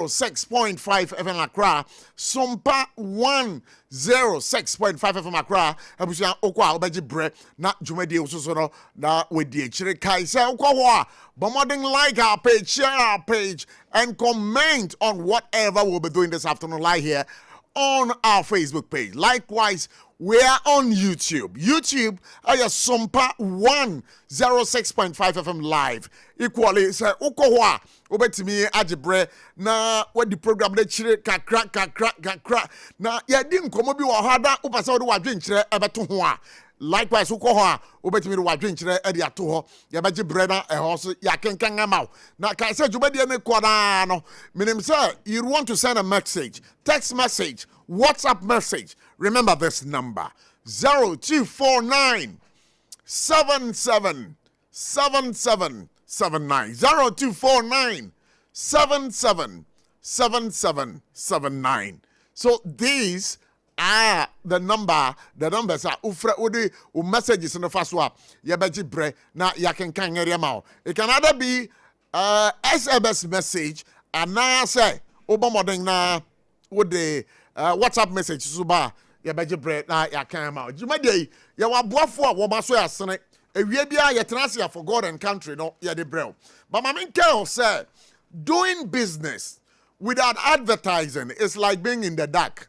106.5 FM Accra, SOMPA 106.5 FM Accra, Abusia Okwa Obeji Bre, na Jumedi Ususono, na Wedi Chire Kaisa Okwa, bombarding like our page, share our page, and comment on whatever we'll be doing this afternoon live here on our Facebook page. Likewise, we are on YouTube. YouTube, I SOMPA 106.5 FM live. Equally, say Okowa, Obetimi Ajibre, na what the program de chire kakra. Na ya dim komo bi wa hada upasa do wadwen chire ebeto ho a. Likewise, Okowa, Obetimi do wadwen chire e de ato ho. Ya beji bre na e ho so ya kenkan amaw. Na kai say jubadi ne kwada no. Meaning say you want to send a message, text message, WhatsApp message. Remember this number 0249 77 7779 0249 77 7779. So these are the numbers are ufre udi messages in the first one. Yabeji bre na yakenkan area mao. It can either be SMS message and na say obamoding na with the WhatsApp message suba yabeji bre na yakan mao. Jumade ya wabuafo a womaso yasene ewie bia yetenase for God and country no ya de bre. But my main care say doing business without advertising is like being in the dark.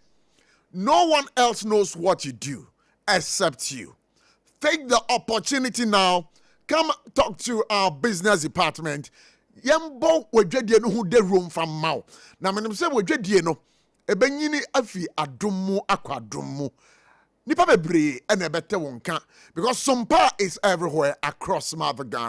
No one else knows what you do except you. Take the opportunity now. Come talk to our business department. Yembo wedwedie no hu de room from mau. Na menim se wedwedie no ebenyini afi adommu akwadommu. Nipa bebre ene bete wonka because SOMPA is everywhere across Mother Ghana.